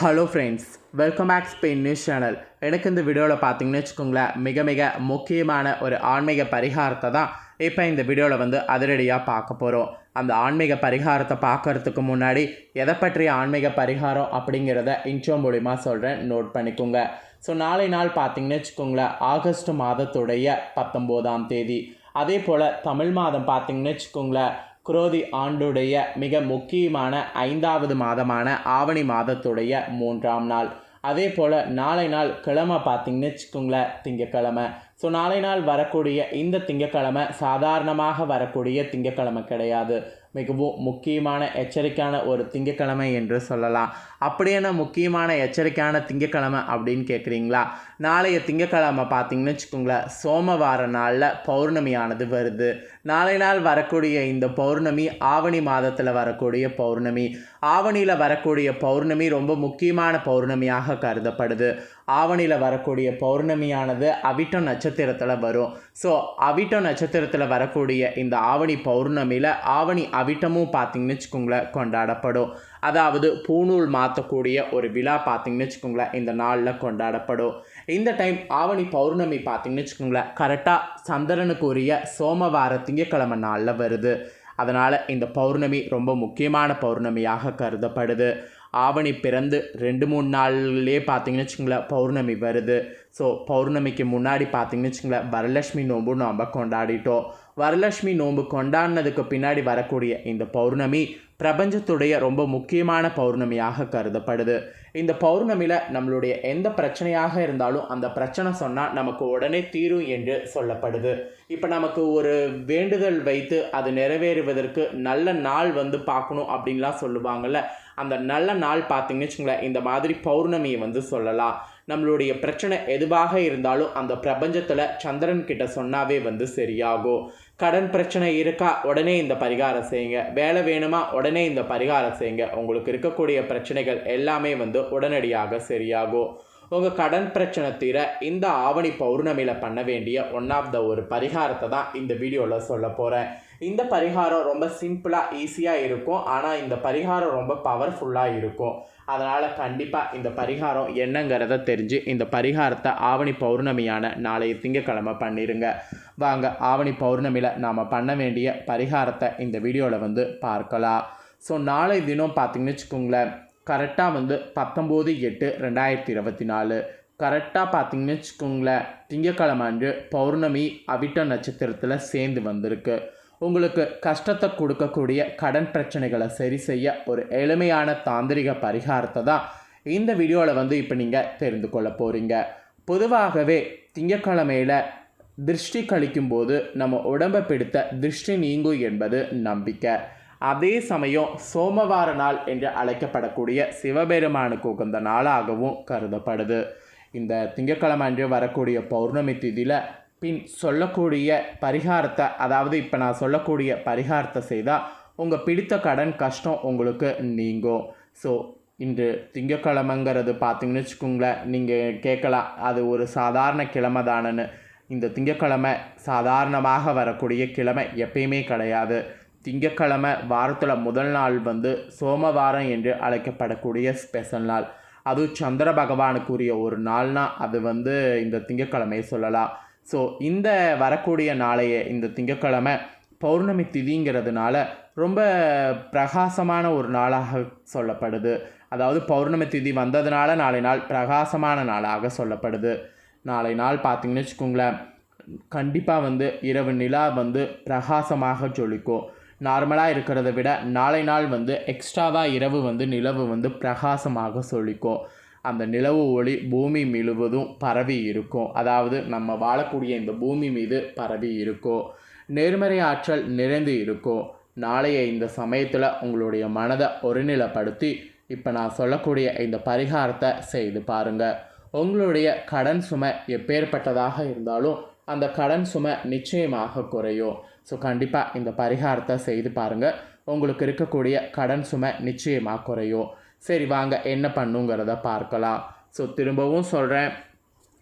Hello friends, welcome back Spain news channel. எனக்கு இந்த வீடியோவில் பார்த்தீங்கன்னு வச்சுக்கோங்களேன், மிக முக்கியமான ஒரு ஆன்மீக பரிகாரத்தை தான் இப்போ இந்த வீடியோவில் அதிரடியாக பார்க்க போகிறோம். அந்த ஆன்மீக பரிகாரத்தை பார்க்குறதுக்கு முன்னாடி எதை பற்றிய ஆன்மீக பரிகாரம் அப்படிங்கிறத இன்ட்ரோ மூலிமா சொல்கிறேன், நோட் பண்ணிக்கோங்க. ஸோ நாளை நாள் பார்த்தீங்கன்னு வச்சுக்கோங்களேன், ஆகஸ்ட் மாதத்துடைய 19ஆம் தேதி. அதே போல் தமிழ் மாதம் பார்த்தீங்கன்னு வச்சுக்கோங்களேன், குரோதி ஆண்டுடைய மிக முக்கியமான 5வது மாதமான ஆவணி மாதத்துடைய 3ஆம் நாள். அதே போல் நாளை நாள் கிழமை பார்த்திங்கன்னு வச்சுக்கோங்களேன், திங்கக்கிழமை. ஸோ நாளை நாள் வரக்கூடிய இந்த திங்கக்கிழமை சாதாரணமாக வரக்கூடிய திங்கக்கிழமை கிடையாது. மிகவும் முக்கியமான எச்சரிக்கையான ஒரு திங்கக்கிழமை என்று சொல்லலாம். அப்படியான முக்கியமான எச்சரிக்கையான திங்கக்கிழமை அப்படின்னு கேட்குறீங்களா? நாளைய திங்கக்கிழமை பார்த்திங்கன்னு வச்சுக்கோங்களேன், சோமவார நாளில் பௌர்ணமியானது வருது. நாளை நாள் வரக்கூடிய இந்த பௌர்ணமி ஆவணி மாதத்தில் வரக்கூடிய பௌர்ணமி. ஆவணியில் வரக்கூடிய பௌர்ணமி ரொம்ப முக்கியமான பௌர்ணமியாக கருதப்படுது. ஆவணியில் வரக்கூடிய பௌர்ணமியானது அவிட்டம் நட்சத்திரத்தில் வரும். ஸோ அவிட்டம் நட்சத்திரத்தில் வரக்கூடிய இந்த ஆவணி பௌர்ணமியில் ஆவணி அவிட்டமும் பார்த்திங்கன்னு வச்சுக்கோங்களேன் கொண்டாடப்படும். அதாவது பூநூல் மாற்றக்கூடிய ஒரு விழா பார்த்திங்கன்னு வச்சுக்கோங்களேன் இந்த நாளில் கொண்டாடப்படும். இந்த டைம் ஆவணி பௌர்ணமி பார்த்திங்கன்னு வச்சுக்கோங்களேன் கரெக்டாக சந்திரனுக்கு உரிய சோமவார திங்கக்கிழமை நாளில் வருது. அதனால் இந்த பௌர்ணமி ரொம்ப முக்கியமான பௌர்ணமியாக கருதப்படுது. ஆவணி பிறந்து 2-3 நாள்லேயே பார்த்திங்கன்னு வச்சுக்கோங்களேன் பௌர்ணமி வருது. ஸோ பௌர்ணமிக்கு முன்னாடி பார்த்திங்கன்னு வச்சுக்கோங்களேன் வரலட்சுமி நோன்பு நம்ம கொண்டாடிட்டோம். வரலட்சுமி நோன்பு கொண்டாடினதுக்கு பின்னாடி வரக்கூடிய இந்த பௌர்ணமி பிரபஞ்சத்துடைய ரொம்ப முக்கியமான பௌர்ணமியாக கருதப்படுது. இந்த பௌர்ணமியில் நம்மளுடைய எந்த பிரச்சனையாக இருந்தாலும் அந்த பிரச்சனை சொன்னால் நமக்கு உடனே தீரும் என்று சொல்லப்படுது. இப்போ நமக்கு ஒரு வேண்டுதல் வைத்து அது நிறைவேறுவதற்கு நல்ல நாள் பார்க்கணும் அப்படின்லாம் சொல்லுவாங்கள்ல, அந்த நல்ல நாள் பார்த்திங்கன்னு வச்சுங்களேன் இந்த மாதிரி பௌர்ணமியை சொல்லலாம். நம்மளுடைய பிரச்சனை எதுவாக இருந்தாலும் அந்த பிரபஞ்சத்தில் சந்திரன் கிட்ட சொன்னாவே சரியாகும். கடன் பிரச்சனை இருக்கா, உடனே இந்த பரிகாரம் செய்யுங்க. வேலை வேணுமா, உடனே இந்த பரிகாரம் செய்யுங்க. உங்களுக்கு இருக்கக்கூடிய பிரச்சனைகள் எல்லாமே உடனடியாக சரியாகும். உங்கள் கடன் பிரச்சனை தீர இந்த ஆவணி பௌர்ணமியில் பண்ண வேண்டிய ஒரு பரிகாரத்தை தான் இந்த வீடியோவில் சொல்ல போகிறேன். இந்த பரிகாரம் ரொம்ப சிம்பிளாக ஈஸியாக இருக்கும். ஆனால் இந்த பரிகாரம் ரொம்ப பவர்ஃபுல்லாக இருக்கும். அதனால் கண்டிப்பாக இந்த பரிகாரம் என்னங்கிறத தெரிஞ்சு இந்த பரிகாரத்தை ஆவணி பௌர்ணமியான நாளைய திங்கக்கிழமை பண்ணிடுங்க. வாங்க ஆவணி பௌர்ணமியில் நாம் பண்ண வேண்டிய பரிகாரத்தை இந்த வீடியோவில் பார்க்கலாம். ஸோ நாளை தினம் பார்த்திங்கன்னு வச்சுக்கோங்களேன், கரெக்டாக 19/8/2024 கரெக்டாக பார்த்திங்கன்னு வச்சுக்கோங்களேன் திங்கக்கிழமை அன்று பௌர்ணமி அவிட்ட நட்சத்திரத்தில் சேர்ந்து வந்திருக்கு. உங்களுக்கு கஷ்டத்தை கொடுக்கக்கூடிய கடன் பிரச்சனைகளை சரி செய்ய ஒரு எளிமையான தாந்திரிக பரிகாரத்தை தான் இந்த வீடியோவில் இப்போ நீங்கள் தெரிந்து கொள்ள போகிறீங்க. பொதுவாகவே திங்கக்கிழமையில் திருஷ்டி கழிக்கும்போது நம்ம உடம்பை பிடித்த திருஷ்டி நீங்கும் என்பது நம்பிக்கை. அதே சமயம் சோமவார நாள் என்று அழைக்கப்படக்கூடிய சிவபெருமானுக்கு உகந்த நாளாகவும் கருதப்படுது. இந்த திங்கக்கிழமை அன்று வரக்கூடிய பௌர்ணமி திதியில் பின் சொல்லக்கூடிய பரிகாரத்தை, அதாவது இப்போ நான் சொல்லக்கூடிய பரிகாரத்தை செய்தால் உங்கள் பிடித்த கடன் கஷ்டம் உங்களுக்கு நீங்கும். ஸோ இன்று திங்கக்கிழமைங்கிறது பார்த்திங்கன்னு வச்சுக்கோங்களேன், நீங்கள் கேட்கலாம் அது ஒரு சாதாரண கிழமை தானேன்னு. இந்த திங்கக்கிழமை சாதாரணமாக வரக்கூடிய கிழமை எப்பயுமே கிடையாது. திங்கக்கிழமை வாரத்தில் முதல் நாள் சோமவாரம் என்று அழைக்கப்படக்கூடிய ஸ்பெஷல் நாள். அதுவும் சந்திர பகவானுக்குரிய ஒரு நாள்னால் அது இந்த திங்கக்கிழமையை சொல்லலாம். ஸோ இந்த வரக்கூடிய நாளைய இந்த திங்கக்கிழமை பௌர்ணமி திதிங்கிறதுனால ரொம்ப பிரகாசமான ஒரு நாளாக சொல்லப்படுது. அதாவது பௌர்ணமி திதி வந்ததுனால நாளை நாள் பிரகாசமான நாளாக சொல்லப்படுது. நாளை நாள் பார்த்திங்கன்னு வச்சுக்கோங்களேன், கண்டிப்பாக இரவு நிலா பிரகாசமாக ஜொலிக்கும். நார்மலாக இருக்கிறத விட நாளை நாள் எக்ஸ்ட்ராவாக இரவு நிலவு பிரகாசமாக ஜொலிக்கும். அந்த நிலவு ஒளி பூமி முழுவதும் பரவி இருக்கும். அதாவது நம்ம வாழக்கூடிய இந்த பூமி மீது பரவி இருக்கும். நேர்மறை ஆற்றல் நிறைந்து இருக்கும். நாளைய இந்த சமயத்தில் உங்களுடைய மனதை ஒருநிலைப்படுத்தி இப்போ நான் சொல்லக்கூடிய இந்த பரிகாரத்தை செய்து பாருங்கள். உங்களுடைய கடன் சுமை எப்பேற்பட்டதாக இருந்தாலும் அந்த கடன் சுமை நிச்சயமாக குறையும். ஸோ கண்டிப்பாக இந்த பரிகாரத்தை செய்து பாருங்கள். உங்களுக்கு இருக்கக்கூடிய கடன் சுமை நிச்சயமாக குறையும். சரி வாங்க என்ன பண்ணுங்கிறத பார்க்கலாம். ஸோ திரும்பவும் சொல்கிறேன்,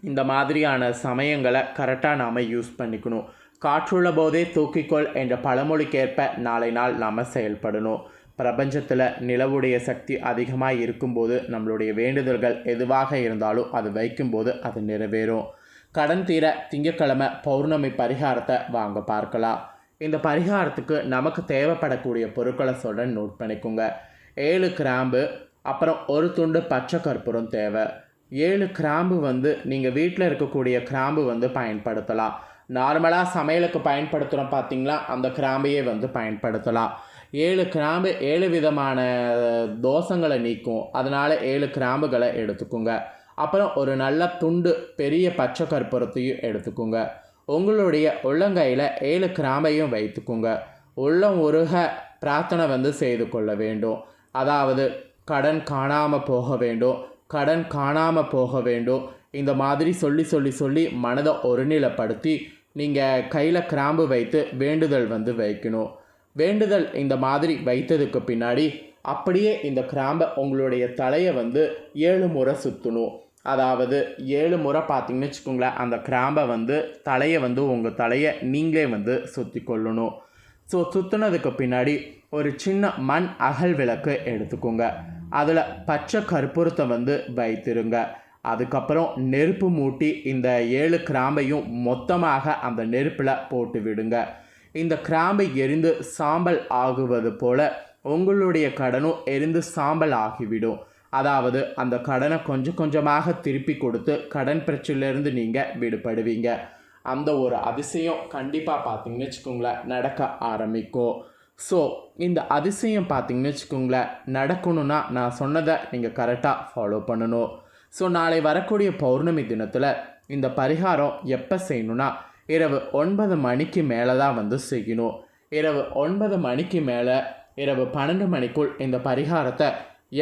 இந்த மாதிரியான சமயங்களை கரெக்டாக நாம் யூஸ் பண்ணிக்கணும். காற்றுள்ள போதே தூக்கிக்கொள் என்ற பழமொழிக்கேற்ப நாளை நாள் நாம் செயல்படணும். பிரபஞ்சத்தில் நிலவுடைய சக்தி அதிகமாக இருக்கும்போது நம்மளுடைய வேண்டுதல்கள் எதுவாக இருந்தாலும் அது வைக்கும்போது அது நிறைவேறும். கடன் தீர திங்கட்கிழமை பௌர்ணமி பரிகாரத்தை வாங்க பார்க்கலாம். இந்த பரிகாரத்துக்கு நமக்கு தேவைப்படக்கூடிய பொருட்களை சொல்ல நோட் பண்ணிக்கோங்க. 7 கிராம்பு, அப்புறம் ஒரு துண்டு பச்சை கற்பூரம் தேவை. 7 கிராம்பு நீங்கள் வீட்டில் இருக்கக்கூடிய கிராம்பு பயன்படுத்தலாம். நார்மலாக சமையலுக்கு பயன்படுத்துகிறோம் பார்த்தீங்களா, அந்த கிராம்பையே பயன்படுத்தலாம். 7 கிராம்பு 7 விதமான தோஷங்களை நீக்கும். அதனால் 7 கிராம்புகளை எடுத்துக்கோங்க. அப்புறம் ஒரு நல்ல துண்டு பெரிய பச்சை கற்பூரத்தையும் எடுத்துக்கோங்க. உங்களுடைய உள்ளங்கையில் 7 கிராம்பையும் வைத்துக்கோங்க. உள்ளம் உருக பிரார்த்தனை செய்து கொள்ள வேண்டும். அதாவது கடன் காணாமல் போக வேண்டும், கடன் காணாமல் போக வேண்டும். இந்த மாதிரி சொல்லி மனதை ஒருநிலைப்படுத்தி நீங்கள் கையில் கிராம்பு வைத்து வேண்டுதல் வைக்கணும். வேண்டுதல் இந்த மாதிரி வைத்ததுக்கு பின்னாடி அப்படியே இந்த கிராம்பை உங்களுடைய தலையை 7 முறை சுற்றணும். அதாவது 7 முறை பார்த்தீங்கன்னு வச்சுக்கோங்களேன், அந்த கிராம்பை தலையை உங்கள் தலையை நீங்களே சுற்றி கொள்ளணும். ஸோ சுற்றினதுக்கு பின்னாடி ஒரு சின்ன மண் அகல் விளக்கு எடுத்துக்கோங்க. அதில் பச்சை கற்பூரத்தை வைத்திருங்க. அதுக்கப்புறம் நெருப்பு மூட்டி இந்த 7 கிராம்பையும் மொத்தமாக அந்த நெருப்பில் போட்டு விடுங்க. இந்த கிராம்பை எரிந்து சாம்பல் ஆகுவது போல் உங்களுடைய கடனும் எரிந்து சாம்பல் ஆகிவிடும். அதாவது அந்த கடனை கொஞ்சம் கொஞ்சமாக திருப்பி கொடுத்து கடன் பிரச்சனையிலேருந்து நீங்கள் விடுபடுவீங்க. அந்த ஒரு அதிசயம் கண்டிப்பாக பார்த்தீங்கன்னு வச்சுக்கோங்களேன் நடக்க ஆரம்பிக்கும். ஸோ இந்த அதிசயம் பார்த்தீங்கன்னு வச்சுக்கோங்களேன் நடக்கணும்னா நான் சொன்னதை நீங்கள் கரெக்டாக ஃபாலோ பண்ணணும். ஸோ நாளை வரக்கூடிய பௌர்ணமி தினத்தில் இந்த பரிகாரம் எப்போ செய்யணுன்னா இரவு 9 மணிக்கு மேலே தான் செய்யணும். இரவு 9 மணிக்கு மேலே இரவு 12 மணிக்குள் இந்த பரிகாரத்தை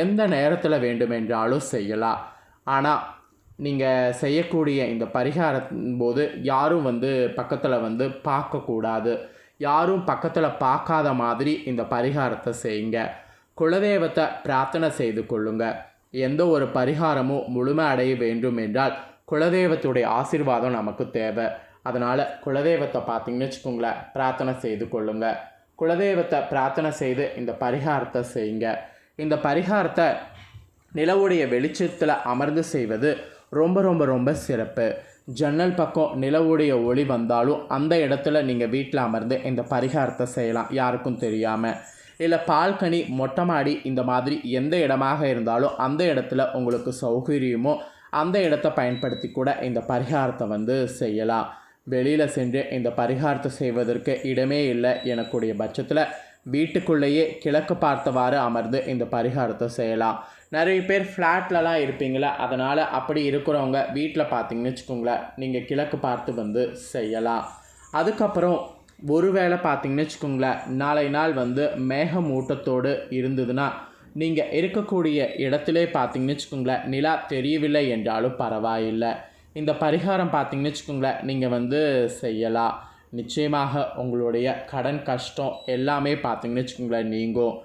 எந்த நேரத்தில் வேண்டுமென்றாலும் செய்யலாம். ஆனால் நீங்கள் செய்யக்கூடிய இந்த பரிகாரத்தின் போது யாரும் பக்கத்தில் பார்க்கக்கூடாது. யாரும் பக்கத்தில் பார்க்காத மாதிரி இந்த பரிகாரத்தை செய்யுங்க. குலதெய்வத்தை பிரார்த்தனை செய்து கொள்ளுங்க. எந்த ஒரு பரிகாரமும் முழுமை அடைய வேண்டும் என்றால் குலதெய்வத்துடைய ஆசீர்வாதம் நமக்கு தேவை. அதனால் குலதெய்வத்தை பார்த்தீங்கன்னு வச்சுக்கோங்களேன் பிரார்த்தனை செய்து கொள்ளுங்க. குலதெய்வத்தை பிரார்த்தனை செய்து இந்த பரிகாரத்தை செய்யுங்க. இந்த பரிகாரத்தை நிலவுடைய வெளிச்சத்தில் அமர்ந்து செய்வது ரொம்ப ரொம்ப ரொம்ப சிறப்பு. ஜன்னல் பக்கம் நிலவுடைய ஒளி வந்தாலும் அந்த இடத்துல நீங்கள் வீட்டில் அமர்ந்து இந்த பரிகாரத்தை செய்யலாம், யாருக்கும் தெரியாமல். இல்லை பால்கனி, மொட்டை மாடி, இந்த மாதிரி எந்த இடமாக இருந்தாலும் அந்த இடத்துல உங்களுக்கு சௌகரியமோ அந்த இடத்த பயன்படுத்தி கூட இந்த பரிகாரத்தை செய்யலாம். வெளியில் சென்று இந்த பரிகாரத்தை செய்வதற்கு இடமே இல்லை எனக்கூடிய பட்சத்தில் வீட்டுக்குள்ளேயே கிழக்கு பார்த்தவாறு அமர்ந்து இந்த பரிகாரத்தை செய்யலாம். நிறைய பேர் ஃப்ளாட்லலாம் இருப்பீங்களா, அதனால் அப்படி இருக்கிறவங்க வீட்டில் பார்த்தீங்கன்னு வச்சுக்கோங்களேன் நீங்கள் கிழக்கு பார்த்து செய்யலாம். அதுக்கப்புறம் ஒருவேளை பார்த்தீங்கன்னு வச்சுக்கோங்களேன் நாளை நாள் மேகமூட்டத்தோடு இருந்ததுன்னா நீங்கள் இருக்கக்கூடிய இடத்துல பார்த்தீங்கன்னு வச்சுக்கோங்களேன் நிலா தெரியவில்லை என்றாலும் பரவாயில்லை. இந்த பரிகாரம் பார்த்தீங்கன்னு வச்சுக்கோங்களேன் நீங்கள் செய்யலாம். நிச்சயமாக உங்களுடைய கடன் கஷ்டம் எல்லாமே பார்த்தீங்கன்னு வச்சுக்கோங்களேன் நீங்கும்.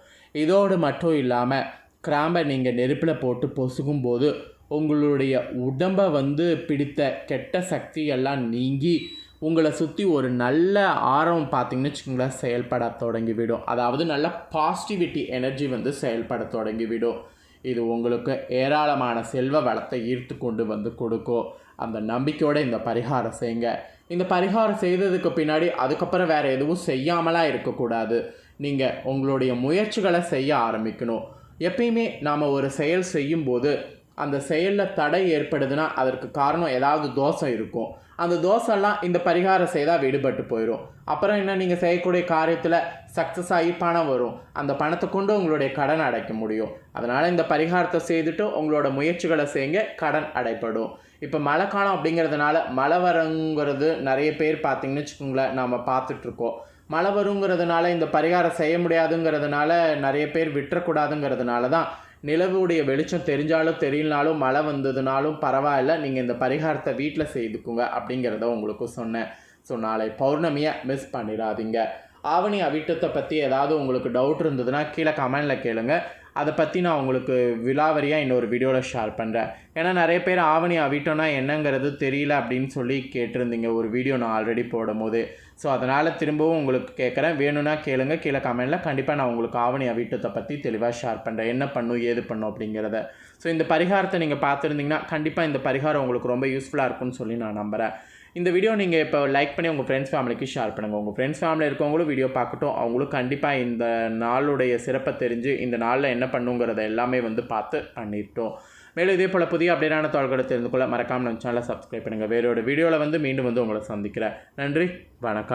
இதோடு மட்டும் இல்லாமல் கிராம்பை நீங்கள் நெருப்பில் போட்டு பொசுகும்போது உங்களுடைய உடம்பை பிடித்த கெட்ட சக்தி எல்லாம் நீங்கி உங்களை சுற்றி ஒரு நல்ல ஆரம் பார்த்தீங்கன்னு வச்சுக்கோங்களேன் செயல்பட தொடங்கிவிடும். அதாவது நல்ல பாசிட்டிவிட்டி எனர்ஜி செயல்பட தொடங்கிவிடும். இது உங்களுக்கு ஏராளமான செல்வ வளத்தை ஈர்த்து கொண்டு கொடுக்கும். அந்த நம்பிக்கையோடு இந்த பரிகாரம் செய்யுங்க. இந்த பரிகாரம் செய்ததுக்கு பின்னாடி அதுக்கப்புறம் வேறு எதுவும் செய்யாமலாம் இருக்கக்கூடாது. நீங்கள் உங்களுடைய முயற்சிகளை செய்ய ஆரம்பிக்கணும். எப்பயுமே நாம் ஒரு செயல் செய்யும்போது அந்த செயலில் தடை ஏற்படுதுன்னா அதற்கு காரணம் ஏதாவது தோஷம் இருக்கும். அந்த தோஷம்லாம் இந்த பரிகாரம் செய்தால் விடுபட்டு போயிடும். அப்புறம் என்ன, நீங்கள் செய்யக்கூடிய காரியத்தில் சக்ஸஸ் ஆகி பணம் வரும். அந்த பணத்தை கொண்டு உங்களுடைய கடன் அடைக்க முடியும். அதனால் இந்த பரிகாரத்தை செய்துட்டு உங்களோட முயற்சிகளை செய்யுங்க, கடன் அடைப்படும். இப்போ மழை காலம் அப்படிங்கிறதுனால மழை வருங்கிறது நிறைய பேர் பார்த்தீங்கன்னு வச்சுக்கோங்களேன் நாம் பார்த்துட்ருக்கோம். மழை வருங்கிறதுனால இந்த பரிகாரம் செய்ய முடியாதுங்கிறதுனால நிறைய பேர் விட்டுறக்கூடாதுங்கிறதுனால தான் நிலவுடைய வெளிச்சம் தெரிஞ்சாலும் தெரியலனாலும் மழை வந்ததுனாலும் பரவாயில்ல, நீங்கள் இந்த பரிகாரத்தை வீட்டில் செய்துக்குங்க அப்படிங்கிறத உங்களுக்கு சொன்னேன். ஸோ நாளை பௌர்ணமியை மிஸ் பண்ணிடாதீங்க. ஆவணி அவிட்டத்தை பற்றி ஏதாவது உங்களுக்கு டவுட் இருந்ததுன்னா கீழே கமெண்டில் கேளுங்க. அதை பற்றி நான் உங்களுக்கு விலாவரியாக இன்னொரு வீடியோவில் ஷேர் பண்ணுறேன். ஏன்னா நிறைய பேர் ஆவணி அவிட்டோன்னா என்னங்கிறது தெரியல அப்படின்னு சொல்லி கேட்டிருந்தீங்க ஒரு வீடியோ நான் ஆல்ரெடி போடும் போது. ஸோ அதனால் திரும்பவும் உங்களுக்கு கேட்குறேன், வேணும்னா கேளுங்க, கீழே கமெண்டில். கண்டிப்பாக நான் உங்களுக்கு ஆவணி அவிட்டத்தை பற்றி தெளிவாக ஷேர் பண்ணுறேன், என்ன பண்ணும் ஏது பண்ணும் அப்படிங்கிறத. ஸோ இந்த பரிகாரத்தை நீங்கள் பார்த்துருந்தீங்கன்னா கண்டிப்பாக இந்த பரிகாரம் உங்களுக்கு ரொம்ப யூஸ்ஃபுல்லாக இருக்கும்னு சொல்லி நான் நம்புகிறேன். இந்த வீடியோ நீங்கள் இப்போ லைக் பண்ணி உங்கள் ஃப்ரெண்ட்ஸ் ஃபேமிலிக்கு ஷேர் பண்ணுங்கள். உங்கள் ஃப்ரெண்ட்ஸ் ஃபேமிலி இருக்கவங்களும் வீடியோ பார்க்கட்டும், அவங்களும் கண்டிப்பாக இந்த நாளுடைய சிறப்பை தெரிஞ்சு இந்த நாளில் என்ன பண்ணுங்கிறத எல்லாமே வந்து பார்த்து பண்ணிட்டோம். மேலும் இதே போல் புதிய அப்டேட்டான தகவல்களை தெரிந்து கொள்ள மறக்காமல் நம்ம சேனலை சப்ஸ்கிரைப் பண்ணுங்கள். வேறோட வீடியோவில் வந்து மீண்டும் வந்து உங்களை சந்திக்கிறேன். நன்றி, வணக்கம்.